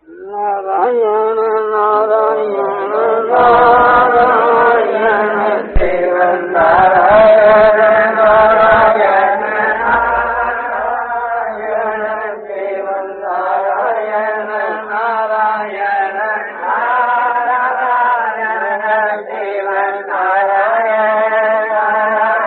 नारायण नारायण नारायण शिव नारायण नारायण नारायण शिव नारायण नारायण नारायण शिव नारायण नारायण शिव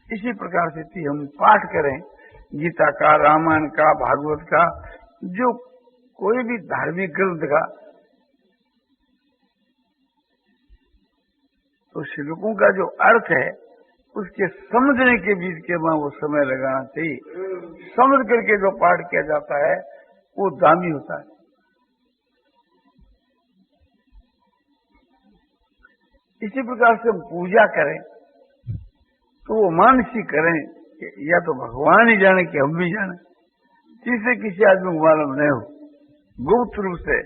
इसी प्रकार से हम पाठ करें गीता का, रामायण का, भागवत का, जो कोई भी धार्मिक ग्रंथ का, तो श्लोकों का जो अर्थ है उसके समझने के बीच के वहां वो समय लगाना चाहिए। समझ करके जो पाठ किया जाता है वो दामी होता है। इसी प्रकार से हम पूजा करें तो वो मानसी करें कि या तो भगवान ही जाने कि हम भी जाने, तीसरे किसी आदमी को मालूम नहीं हो, गुप्त रूप से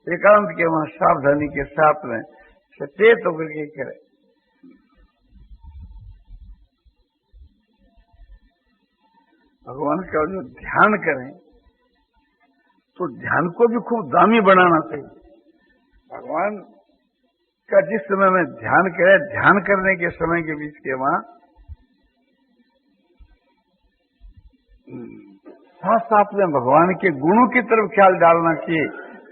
एकांत के वहां सावधानी के साथ में सचेत होकर के करें। भगवान का जो ध्यान करें तो ध्यान को भी खूब दामी बनाना चाहिए। भगवान का जिस समय में ध्यान करें, ध्यान करने के समय के बीच के वहां साथ साथ में भगवान के गुणों की तरफ ख्याल डालना चाहिए,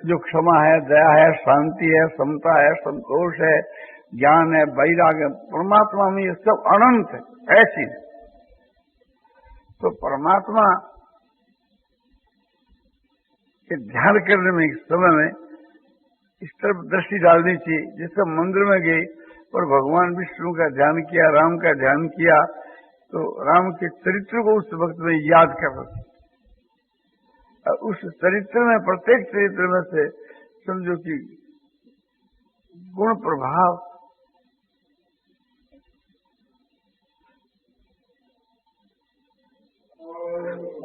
जो क्षमा है, दया है, शांति है, समता है, संतोष है, ज्ञान है, वैराग्य, परमात्मा में ये सब अनंत है। ऐसी तो परमात्मा के ध्यान करने में इस समय में इस तरफ दृष्टि डालनी चाहिए। जैसे मंदिर में गए और भगवान विष्णु का ध्यान किया, राम का ध्यान किया, तो राम के चरित्र को उस वक्त में याद कर रहे थे। उस चरित्र में, प्रत्येक चरित्र में से समझो कि गुण प्रभाव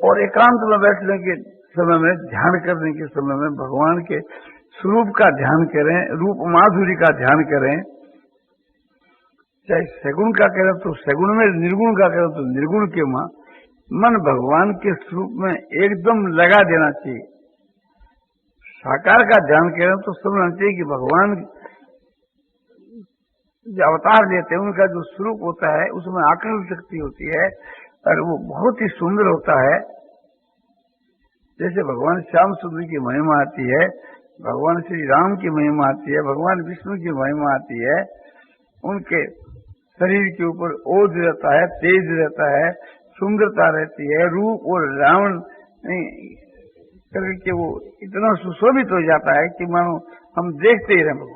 और एकांत में बैठने के समय में, ध्यान करने के समय में भगवान के स्वरूप का ध्यान करें, रूप माधुरी का ध्यान करें। चाहे सगुण का करें तो सगुण में, निर्गुण का करें तो निर्गुण के मां मन भगवान के स्वरूप में एकदम लगा देना चाहिए। साकार का ध्यान करें तो समझना चाहिए कि भगवान जो अवतार लेते हैं उनका जो स्वरूप होता है उसमें आकर्षण शक्ति होती है और वो बहुत ही सुंदर होता है। जैसे भगवान श्याम सुंदर की महिमा आती है, भगवान श्री राम की महिमा आती है, भगवान विष्णु की महिमा आती है। उनके शरीर के ऊपर ओज रहता है, तेज रहता है, सुंदरता रहती है, रूप और रावण करके वो इतना सुशोभित हो जाता है कि मानो हम देखते ही रहे।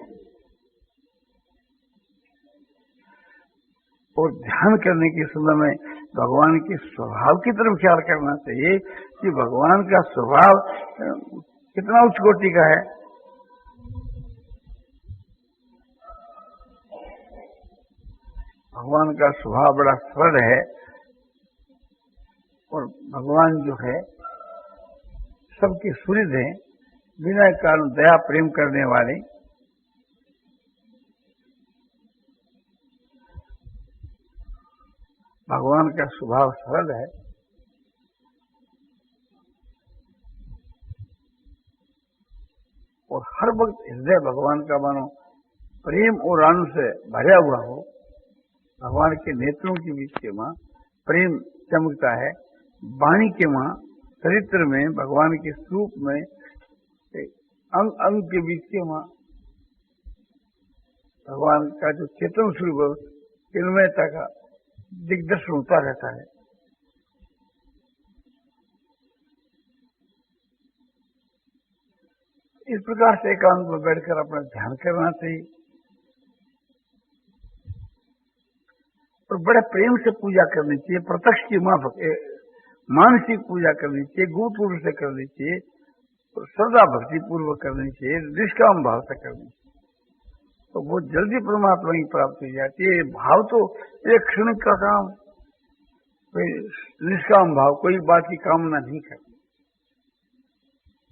और ध्यान करने के समय में भगवान के स्वभाव की तरफ ख्याल करना चाहिए कि भगवान का स्वभाव कितना उच्च कोटि का है। भगवान का स्वभाव बड़ा सरल है और भगवान जो है सबके सुहृद हैं, बिना कारण दया प्रेम करने वाले। भगवान का स्वभाव सरल है और हर वक्त हृदय भगवान का मानो प्रेम और आनंद से भरा हुआ हो। भगवान के नेत्रों के बीच के मां प्रेम चमकता है, वाणी के मां चरित्र में, भगवान के स्वरूप में, अंग अंग के बीच के मां भगवान का जो चेतन स्वरूप चिन्मयता का दिग्दर्शन होता रहता है। इस प्रकार से एकांत में बैठकर अपना ध्यान करना चाहिए और बड़े प्रेम से पूजा करनी चाहिए। प्रत्यक्ष की मानसिक पूजा करनी चाहिए, गुरुपूर्व से करनी चाहिए और श्रद्धा भक्ति पूर्वक करनी चाहिए, निष्काम भाव से करनी चाहिए, तो बहुत जल्दी परमात्मा की प्राप्ति हो जाती है। भाव तो एक क्षण का काम, कोई निष्काम भाव, कोई बात की कामना नहीं करनी।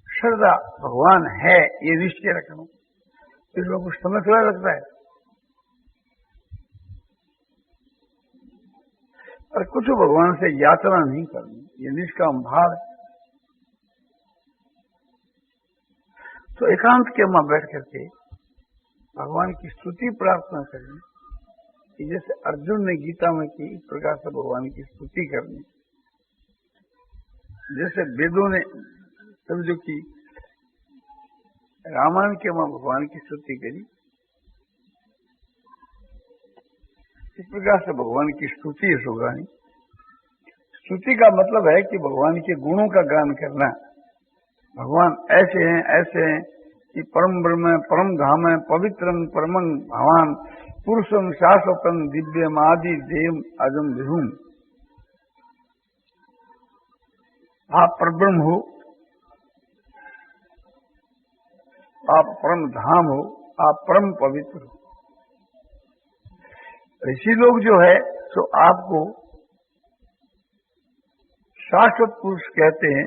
श्रद्धा भगवान है ये निश्चय रखना, इसमें कुछ समय थोड़ा लगता है और कुछ भगवान से याचना नहीं करनी, ये निष्काम भाव है। तो एकांत के मां बैठ करके भगवान की स्तुति प्रार्थना करनी, कि जैसे अर्जुन ने गीता में की इस प्रकार से भगवान की स्तुति करनी। जैसे वेदों ने समझो कि रामायण के मां भगवान की स्तुति करी, इस प्रकार से भगवान की स्तुति है सुगानी। स्तुति का मतलब है कि भगवान के गुणों का गान करना। भगवान ऐसे हैं कि परम ब्रह्म, परम धाम है, पवित्रम परमं भवान, पुरुषम शाश्वतम दिव्यम आदि देव अजम विभुम। आप परब्रह्म हो, आप परम धाम हो, आप परम पवित्र हो। ऋषि लोग जो है तो आपको शाश्वत पुरुष कहते हैं,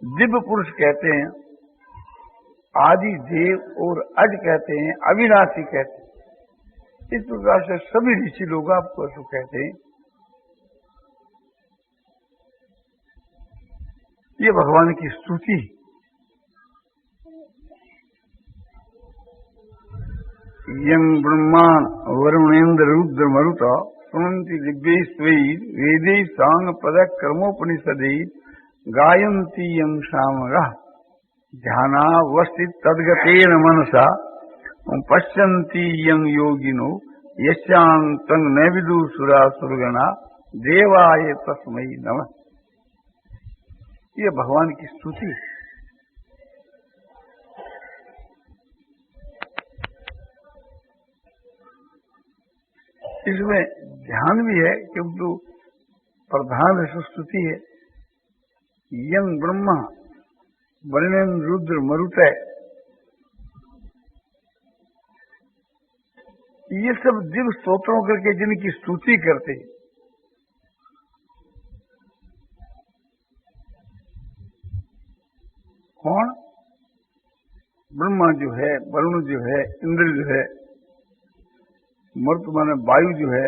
दिव्य पुरुष कहते हैं, आदि देव और अज कहते हैं, अविनाशी कहते हैं। इस प्रकार से सभी ऋषि लोग आपको ऐसा कहते हैं। ये भगवान की स्तुति। यं ब्रह्माण वरुणेन्द्र रुद्र मरुता सुनन्ति दिव्यैस्त्वैः वेदैः सांग पदः कर्मोपनिषदैः गायन्ति यं सामगाः ध्यानावस्थित तद्गतेन मनसा पश्यन्ति यं योगिनो यस्यान्तं न विदुः सुरासुरगणा देवाय तस्मै नमः। ये भगवान की स्तुति। इसमें ध्यान भी है क्योंकि प्रधान स्तुति है। यं ब्रह्मा वरुणेन रुद्र मरुतय, ये सब दिव्य स्तोत्रों करके जिनकी स्तुति करते हैं, कौन? ब्रह्मा जो है, वरुण जो है, इंद्र जो है, मरुत माने वायु जो है,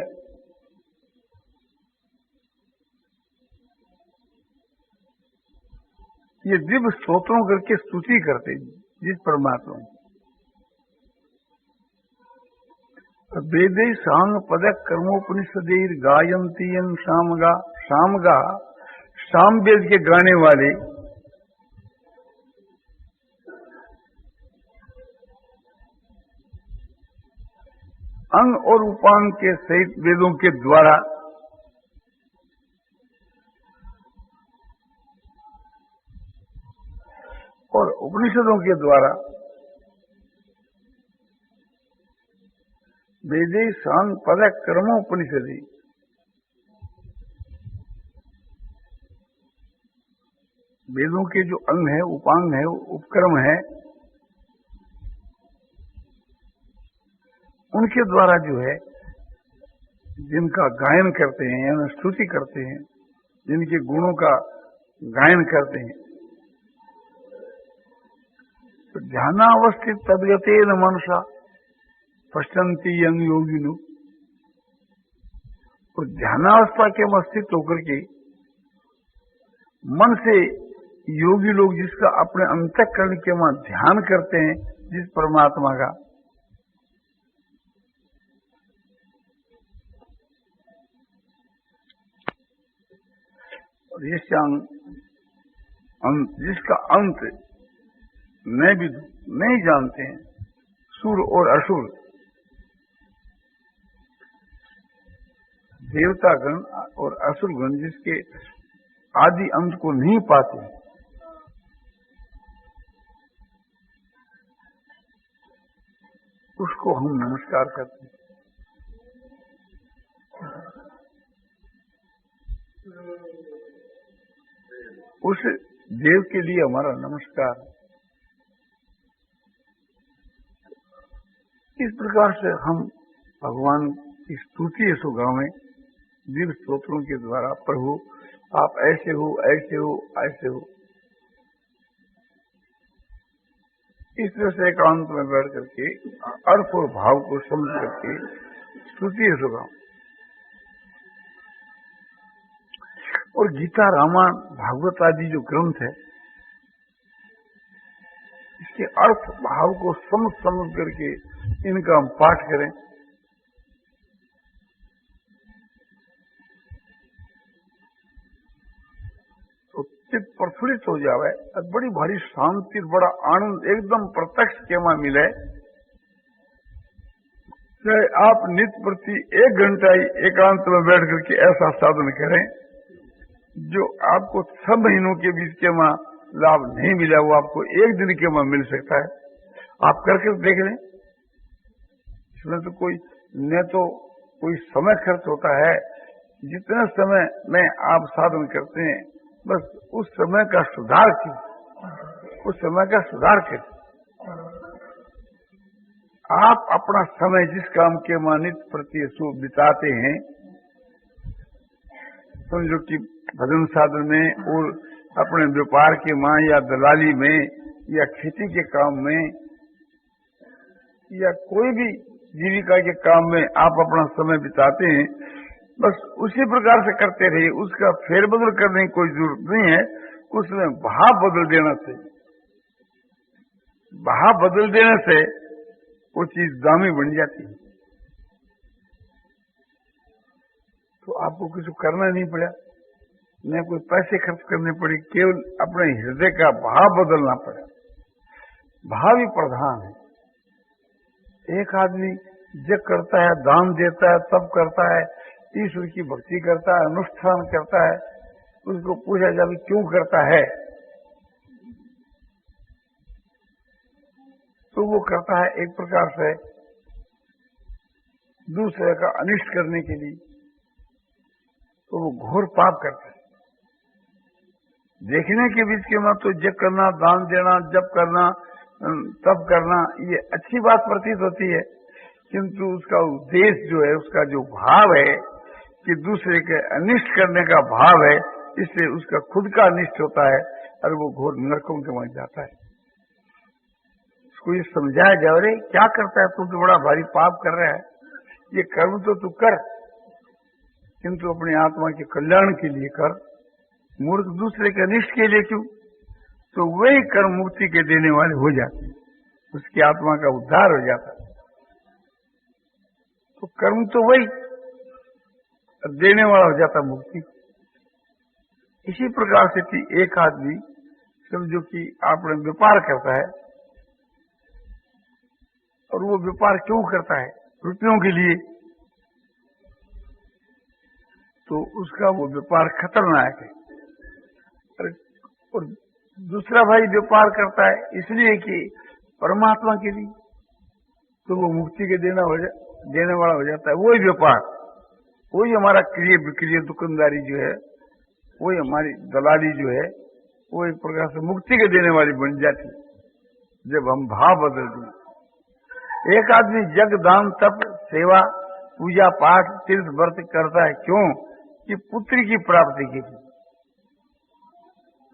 ये दिव्य स्तोत्रों करके स्तुति करते हैं जिस परमात्मा की। वेदै सांग पदक कर्मोपनिषदैर गायन्ति यं सामगा। सामगा साम वेद के गाने वाले, अंग और उपांग के सहित वेदों के द्वारा और उपनिषदों के द्वारा वेदे सांग पदक कर्मोपनिषदि, वेदों के जो अंग है, उपांग है, उपक्रम है, उनके द्वारा जो है जिनका गायन करते हैं यानी स्तुति करते हैं, जिनके गुणों का गायन करते हैं, तो ध्यानावस्थित तद्गतेन मनसा पश्यन्ति यं योगिनो। और ध्यानावस्था के अस्तित्व होकर के मन से योगी लोग जिसका अपने अंतःकरण के वहां ध्यान करते हैं, जिस परमात्मा का, और जिसका अंत नहीं जानते हैं, सुर और असुर, देवतागण और असुरगण जिसके आदि अंत को नहीं पाते, उसको हम नमस्कार करते हैं। उस देव के लिए हमारा नमस्कार। इस प्रकार से हम भगवान की स्तुति सो गावें दिव्य स्तोत्रों के द्वारा, प्रभु आप ऐसे हो, ऐसे हो, ऐसे हो। इस तरह से एकांत में बैठ करके अर्थ और भाव को समझ करके स्तुति सो गावें। और गीता, रामायण, भागवत आदि जो ग्रंथ है, इसके अर्थ भाव को समझ करके इनका हम पाठ करें। तो चित्त प्रफुल्लित हो जावे और बड़ी भारी शांति, बड़ा आनंद एकदम प्रत्यक्ष केमा मिले। चाहे आप नित्य प्रति 1 घंटा ही एकांत में बैठ करके ऐसा साधन करें जो आपको 6 महीनों के बीच के मां लाभ नहीं मिला, वो आपको 1 दिन के मां मिल सकता है। आप करके देख लें। इसमें तो कोई समय खर्च होता है। जितने समय में आप साधन करते हैं, बस उस समय का सुधार करें। आप अपना समय जिस काम के मानित प्रति बिताते हैं, समझो कि भजन साधन में और अपने व्यापार के मां या दलाली में या खेती के काम में या कोई भी जीविका के काम में आप अपना समय बिताते हैं, बस उसी प्रकार से करते रहिए। उसका फेरबदल करने की कोई जरूरत नहीं है। उसमें भाव बदल देना चाहिए। भाव बदल देने से वो चीज दामी बन जाती है। तो आपको कुछ करना नहीं पड़ा, न कोई पैसे खर्च करने पड़े, केवल अपने हृदय का भाव बदलना पड़ा। भाव ही प्रधान है। एक आदमी जब करता है, दान देता है, तब करता है, ईश्वर की भक्ति करता है, अनुष्ठान करता है, उसको पूछा जाए क्यों करता है, तो वो करता है एक प्रकार से दूसरे का अनिष्ट करने के लिए। तो वो घोर पाप करता है। देखने के बीच के में तो जप करना, दान देना, जप करना, तप करना, ये अच्छी बात प्रतीत होती है, किंतु उसका उद्देश्य जो है, उसका जो भाव है कि दूसरे के अनिष्ट करने का भाव है, इससे उसका खुद का अनिष्ट होता है और वो घोर नरकों के वहां जाता है। उसको ये समझाया जाए, रे क्या करता है तू, तो बड़ा भारी पाप कर रहा है। ये कर्म तो तू कर, किंतु अपनी आत्मा के कल्याण के लिए कर, मूर्ख दूसरे के अनिष्ट के लिए क्यों? तो वही कर्म मुक्ति के देने वाले हो जाते हैं, उसकी आत्मा का उद्धार हो जाता है। तो कर्म तो वही देने वाला हो जाता मुक्ति। इसी प्रकार से कि एक आदमी समझो कि आपने व्यापार करता है, और वो व्यापार क्यों करता है? रुपयों के लिए। तो उसका वो व्यापार खतरनाक है। और दूसरा भाई व्यापार करता है इसलिए कि परमात्मा के लिए, तो वो मुक्ति के देने वाला हो जाता है। वही व्यापार, वही हमारा क्रिय विक्रिय दुकानदारी जो है, वही हमारी दलाली जो है, वो एक प्रकार से मुक्ति के देने वाली बन जाती है, जब हम भाव बदल दें। एक आदमी जग, दान, तप, सेवा, पूजा पाठ, तीर्थ व्रत करता है, क्यों? कि पुत्र की प्राप्ति के लिए,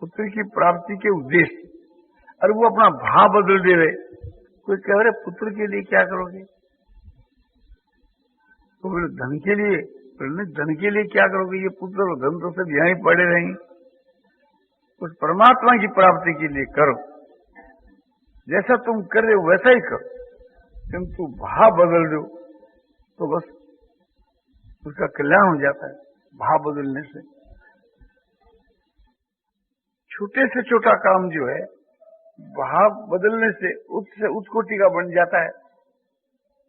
पुत्र की प्राप्ति के उद्देश्य। और वो अपना भाव बदल दे रहे। कोई कह रहे पुत्र के लिए क्या करोगे? तो बोले धन के लिए। धन के लिए क्या करोगे? ये पुत्र और धन तो सब यहीं पड़े रहेंगे। उस परमात्मा की प्राप्ति के लिए करो, जैसा तुम कर रहे हो वैसा ही करो, किंतु भाव बदल दो तो बस उसका कल्याण हो जाता है। भाव बदलने से छोटे से छोटा काम जो है, भाव बदलने से उच्च कोटि का बन जाता है।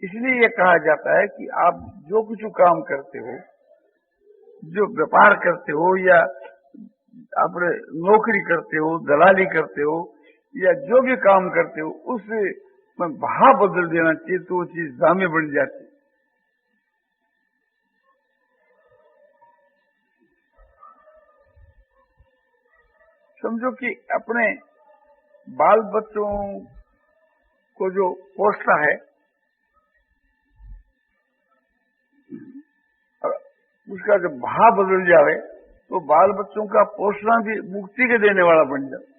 इसलिए यह कहा जाता है कि आप जो कुछ काम करते हो, जो व्यापार करते हो या अपने नौकरी करते हो, दलाली करते हो या जो भी काम करते हो, उससे में भाव बदल देना चाहिए तो वो चीज दामे बन जाती। समझो कि अपने बाल बच्चों को जो पोसता है, उसका जब भाव बदल जाए तो बाल बच्चों का पोषण भी मुक्ति के देने वाला बन जाता।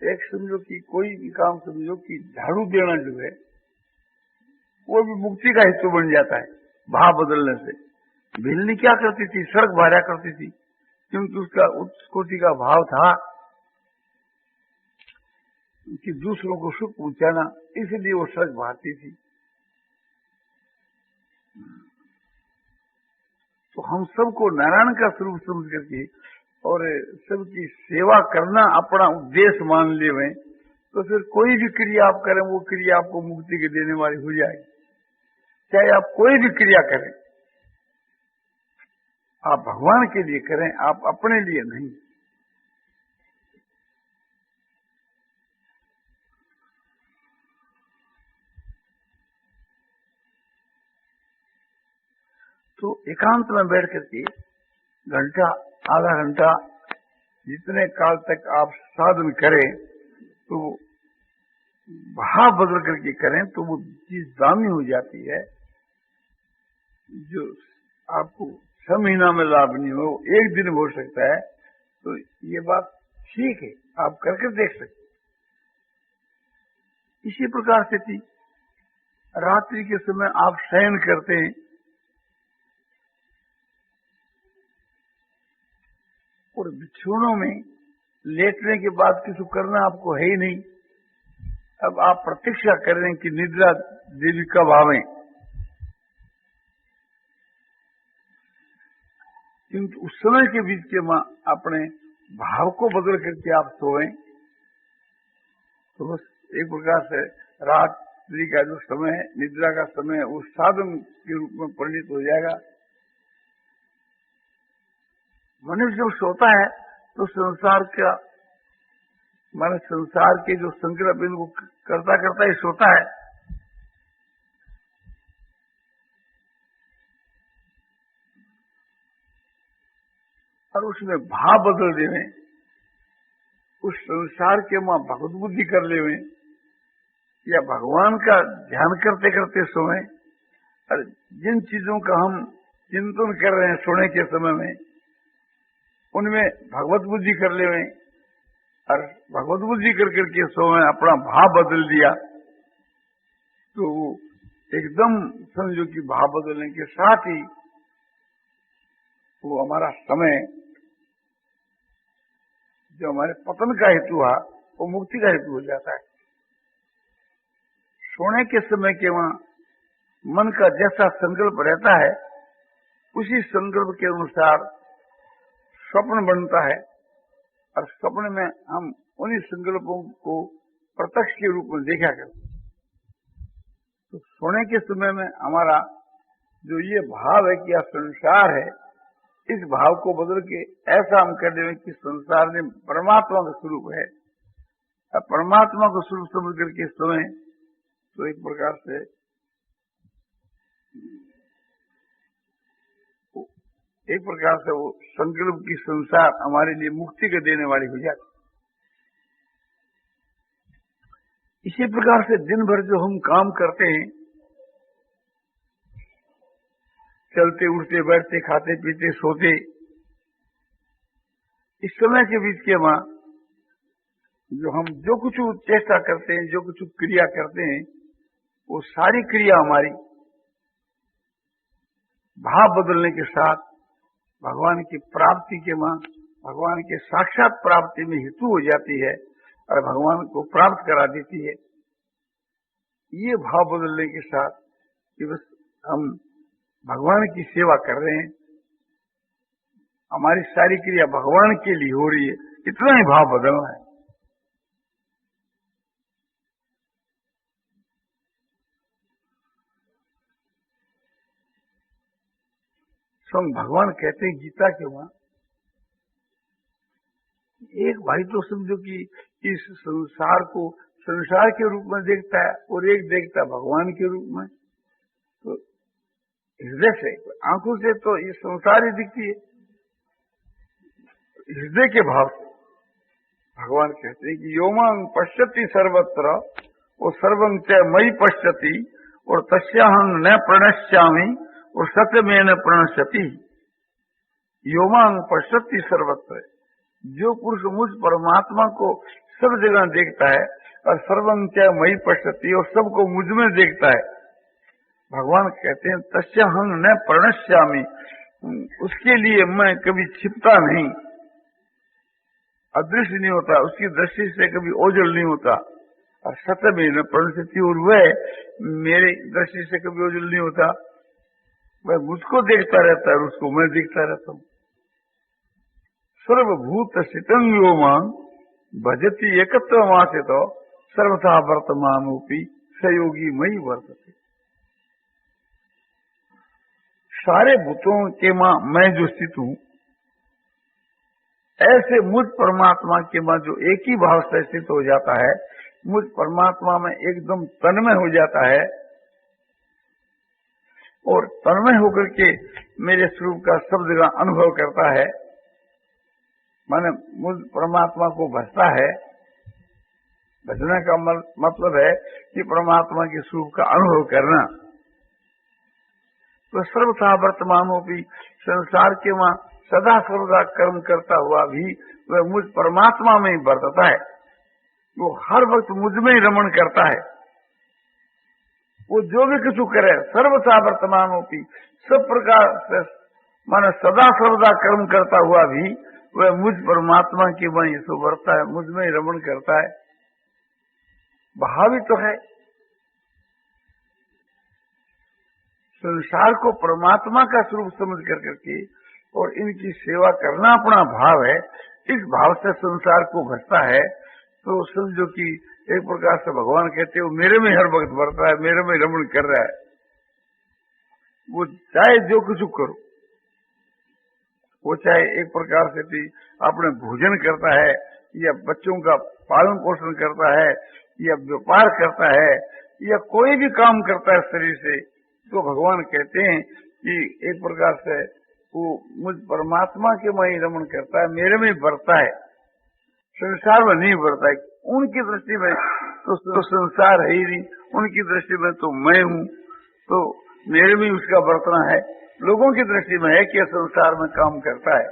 एक समझो कि कोई भी काम समझो कि झाड़ू देना जो है वो भी मुक्ति का हेतु बन जाता है भाव बदलने से। भिलनी क्या करती थी? सड़क बहारा करती थी, क्योंकि उसका उच्च कोटि का भाव था कि दूसरों को सुख पहुंचाना, इसलिए वो सड़क बहाती थी। तो हम सबको नारायण का स्वरूप समझ करके और सबकी सेवा करना अपना उद्देश्य मान लेवे, तो फिर कोई भी क्रिया आप करें वो क्रिया आपको मुक्ति के देने वाली हो जाएगी। चाहे आप कोई भी क्रिया करें, आप भगवान के लिए करें, आप अपने लिए नहीं। तो एकांत में बैठ करके घंटा, आधा घंटा, जितने काल तक आप साधन करें, तो भाव बदल करके करें तो वो चीज दामी हो जाती है। जो आपको 6 महीना में लाभ नहीं हो, एक दिन हो सकता है, तो ये बात ठीक है, आप करके देख सकते। इसी प्रकार से थी, रात्रि के समय आप शयन करते हैं और बिछोनों में लेटने के बाद किसी करना आपको है ही नहीं। अब आप प्रतीक्षा कर रहे हैं कि निद्रा देवी कब आवे, क्योंकि उस समय के बीच के अपने भाव को बदल करके आप सोएं, तो बस एक प्रकार से रात्रि का जो समय है, निद्रा का समय है, उस साधन के रूप में परिणित हो जाएगा। मनुष्य जब सोता है तो संसार का, माने संसार के जो संकल्प इनको करता करता ही सोता है। और उसमें भाव बदल देवे, उस संसार के मां भगवत बुद्धि कर लेवे या भगवान का ध्यान करते करते सोए। और जिन चीजों का हम चिंतन कर रहे हैं सोने के समय में, उनमें भगवत बुद्धि कर लेवे और भगवत बुद्धि कर करके सोए, अपना भाव बदल दिया, तो वो एकदम समझो कि भाव बदलने के साथ ही वो हमारा समय जो हमारे पतन का हेतु है वो मुक्ति का हेतु हो जाता है। सोने के समय के वहां मन का जैसा संकल्प रहता है, उसी संकल्प के अनुसार स्वप्न बनता है और स्वप्न में हम उन्हीं संकल्पों को प्रत्यक्ष के रूप में देखा करते। तो सोने के समय में हमारा जो ये भाव है कि यह संसार है, इस भाव को बदल के ऐसा हम कर दें कि संसार में परमात्मा का स्वरूप है, और परमात्मा को स्वरूप समझ करके सोए, तो एक प्रकार से वो संकल्प की संसार हमारे लिए मुक्ति के देने वाली हो जाती। इसी प्रकार से दिन भर जो हम काम करते हैं, चलते उठते बैठते खाते पीते सोते, इस समय के बीच के मां जो हम जो कुछ चेष्टा करते हैं, जो कुछ क्रिया करते हैं, वो सारी क्रिया हमारी भाव बदलने के साथ भगवान की प्राप्ति के मां, भगवान के साक्षात प्राप्ति में हेतु हो जाती है और भगवान को प्राप्त करा देती है। ये भाव बदलने के साथ कि बस हम भगवान की सेवा कर रहे हैं, हमारी सारी क्रिया भगवान के लिए हो रही है, इतना ही भाव बदलना है। स्वयं भगवान कहते हैं गीता के वहां, एक भाई तो समझो कि इस संसार को संसार के रूप में देखता है और एक देखता है भगवान के रूप में। तो हृदय से, आंखों से तो ये संसार ही दिखती है, हृदय के भाव से भगवान कहते हैं कि योमांग पश्यति सर्वत्र और सर्वं च मयि पश्यति और तस्याहं न प्रणश्यामि और सत्यमेव न प्रणश्यति। योमांग पश्यति सर्वत्र, जो पुरुष मुझ परमात्मा को सब जगह देखता है और सर्वं च मयि पश्यति और सबको मुझ में देखता है, भगवान कहते हैं तस्याहं न प्रणश्यामि, उसके लिए मैं कभी छिपता नहीं, अदृश्य नहीं होता, उसकी दृष्टि से कभी ओझल नहीं होता। और सत्य में न प्रणश्यति, और वह मेरे दृष्टि से कभी ओझल नहीं होता, वह मुझको देखता रहता है और उसको मैं देखता रहता हूँ। सर्वभूत स्थितं यो मां भजति एकत्वमास्थितो सर्वथा वर्तमानोऽपि स योगी मयि वर्तते। सारे भूतों के मां मैं जो स्थित हूं, ऐसे मुझ परमात्मा के मां जो एक ही भाव से स्थित हो जाता है, मुझ परमात्मा में एकदम तन्मय हो जाता है और तन्मय होकर के मेरे स्वरूप का सब जगह अनुभव करता है, माने मुझ परमात्मा को भजता है। भजने का मतलब है कि परमात्मा के स्वरूप का अनुभव करना। तो सर्वथा वर्तमानों भी संसार के वहां सदा सर्वदा कर्म करता हुआ भी वह मुझ परमात्मा में ही बरतता है, वो हर वक्त मुझ में ही रमण करता है। वो जो भी कुछ करे सर्वथा वर्तमानों की सब प्रकार से माने सदा सर्वदा कर्म करता हुआ भी वह मुझ परमात्मा की वही सो बरता है, मुझ में ही रमण करता है। भावी तो है संसार को परमात्मा का स्वरूप समझ करके और इनकी सेवा करना अपना भाव है, इस भाव से संसार को भजता है। तो समझो कि एक प्रकार से भगवान कहते हो मेरे में हर वक्त बरता है, मेरे में रमण कर रहा है। वो चाहे जो कुछ करो, वो चाहे एक प्रकार से भी अपने भोजन करता है या बच्चों का पालन पोषण करता है या व्यापार करता है या कोई भी काम करता है शरीर से, तो भगवान कहते हैं कि एक प्रकार से वो मुझ परमात्मा के में ही रमण करता है, मेरे में बरता है, संसार में नहीं बरता है। उनकी दृष्टि में तो संसार है ही नहीं, उनकी दृष्टि में तो मैं हूँ, तो मेरे में उसका बरतना है। लोगों की दृष्टि में है कि संसार में काम करता है,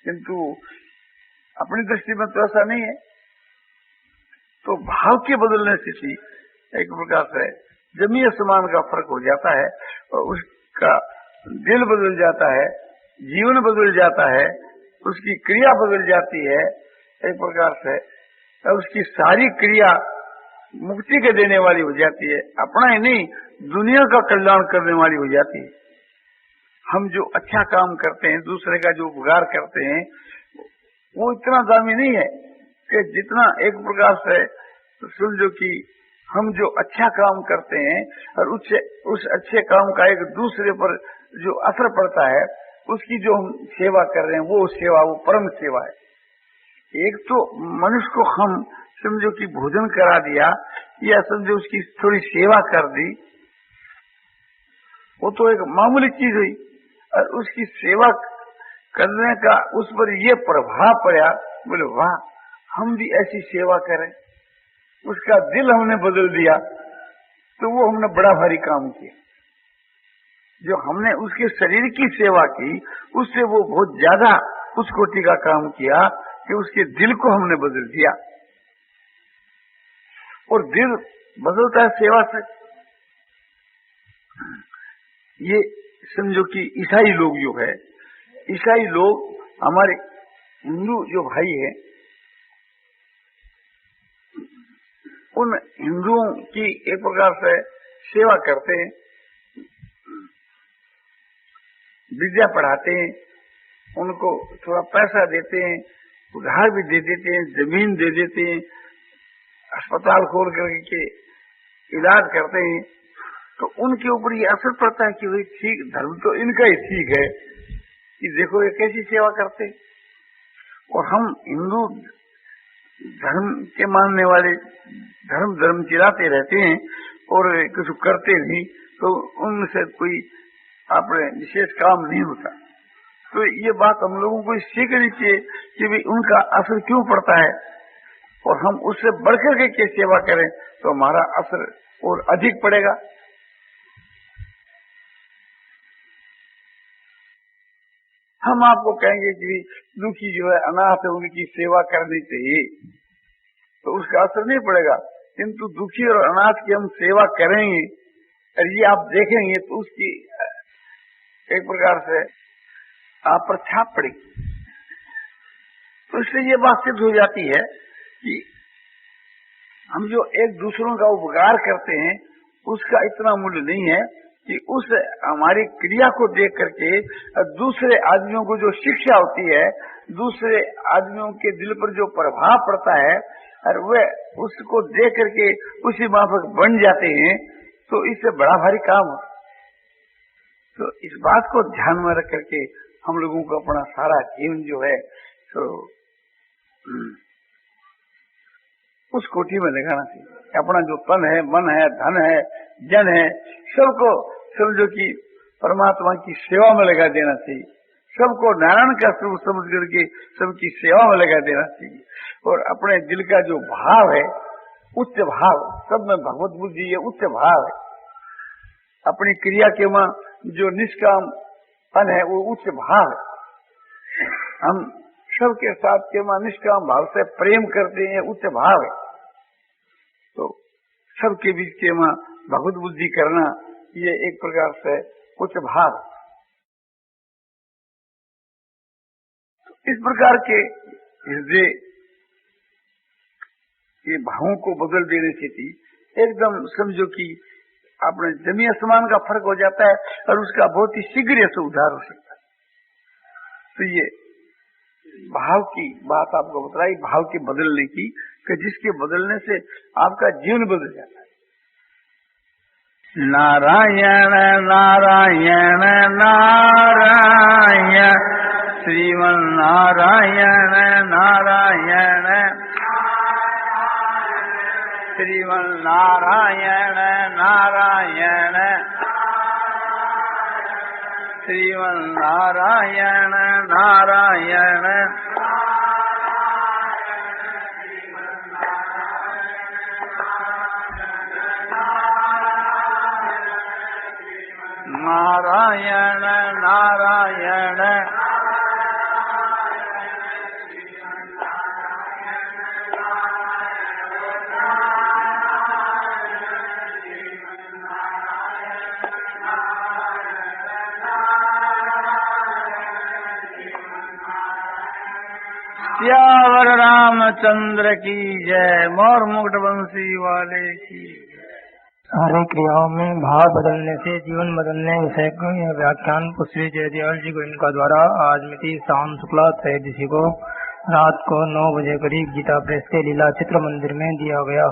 किंतु अपनी दृष्टि में तो ऐसा नहीं है। तो भाव के बदलने से ही एक प्रकार से जमीन आसमान का फर्क हो जाता है और उसका दिल बदल जाता है, जीवन बदल जाता है, उसकी क्रिया बदल जाती है एक प्रकार से, और उसकी सारी क्रिया मुक्ति के देने वाली हो जाती है, अपना ही नहीं दुनिया का कल्याण करने वाली हो जाती है। हम जो अच्छा काम करते हैं, दूसरे का जो उपकार करते हैं, वो इतना दामी नहीं है कि जितना एक प्रकार से समझो कि हम जो अच्छा काम करते हैं और उस अच्छे काम का एक दूसरे पर जो असर पड़ता है, उसकी जो हम सेवा कर रहे हैं वो सेवा, वो परम सेवा है। एक तो मनुष्य को हम समझो कि भोजन करा दिया या समझो उसकी थोड़ी सेवा कर दी, वो तो एक मामूली चीज हुई, और उसकी सेवा करने का उस पर ये प्रभाव पड़ा, बोले वाह हम भी ऐसी सेवा करें, उसका दिल हमने बदल दिया, तो वो हमने बड़ा भारी काम किया। जो हमने उसके शरीर की सेवा की, उससे वो बहुत ज्यादा उस कोटि का काम किया कि उसके दिल को हमने बदल दिया। और दिल बदलता है सेवा से। ये समझो कि ईसाई लोग जो है, ईसाई लोग हमारे हिंदू जो भाई है, उन हिंदुओं की एक प्रकार से सेवा करते हैं, विद्या पढ़ाते हैं, उनको थोड़ा पैसा देते हैं, उधार भी दे देते हैं, जमीन दे देते हैं, अस्पताल खोल करके इलाज करते हैं। तो उनके ऊपर ये असर पड़ता है कि भाई ठीक, धर्म तो इनका ही ठीक है, कि देखो ये कैसी सेवा करते। और हम हिंदू धर्म के मानने वाले धर्म चिराते रहते हैं और कुछ करते नहीं, तो उनसे कोई अपने विशेष काम नहीं होता। तो ये बात हम लोगों को सीखनी चाहिए कि भाई उनका असर क्यों पड़ता है और हम उससे बढ़कर के क्या सेवा करें तो हमारा असर और अधिक पड़ेगा। हम आपको कहेंगे कि दुखी जो है, अनाथ है, उनकी सेवा करनी चाहिए, तो उसका असर नहीं पड़ेगा। किंतु दुखी और अनाथ की हम सेवा करेंगे और ये आप देखेंगे तो उसकी एक प्रकार से आप पर छाप पड़ेगी। तो इससे ये बात सिद्ध हो जाती है कि हम जो एक दूसरों का उपकार करते हैं उसका इतना मूल्य नहीं है कि उस हमारी क्रिया को देख करके दूसरे आदमियों को जो शिक्षा होती है, दूसरे आदमियों के दिल पर जो प्रभाव पड़ता है और वे उसको देख करके उसी माफक बन जाते हैं, तो इससे बड़ा भारी काम हो। तो इस बात को ध्यान में रख करके हम लोगों को अपना सारा जीवन जो है तो उस कोटि में लगाना चाहिए। अपना जो तन है, मन है, धन है, जन है, सबको समझो कि परमात्मा की सेवा में लगा देना चाहिए। सबको नारायण का स्वरूप समझ करके सबकी सेवा में लगा देना चाहिए। और अपने दिल का जो भाव है, उच्च भाव, सब में भगवत बुद्धि है, उच्च भाव है। अपनी क्रिया के वहां जो निष्काम पन है वो उच्च भाव है। हम सबके साथ के वहां निष्काम भाव से प्रेम करते हैं, उच्च भाव है। तो सबके बीच के वहां भगवत बुद्धि करना ये एक प्रकार से उच्च भाव। तो इस प्रकार के हृदय ये भावों को बदल देने से थी एकदम समझो कि अपने जमीन आसमान का फर्क हो जाता है और उसका बहुत ही शीघ्र से उद्धार हो सकता है। तो ये भाव की बात आपको बताई, भाव के बदलने की, कि जिसके बदलने से आपका जीवन बदल जाता है। नारायण नारायण नारायण श्रीमन नारायण नारायण श्रीमन नारायण नारायण श्रीमन नारायण नारायण नारायण नारायण सियावर रामचंद्र की जय। मोर मुकुट बंसी वाले की। सारे क्रियाओं में भाव बदलने से जीवन बदलने विषय को यह व्याख्यान पुष्पी जयदयाल जी को इनका द्वारा आज मिति शाम शुक्ला त्रयोदशी को रात को 9 बजे करीब गीता प्रेस के लीला चित्र मंदिर में दिया गया।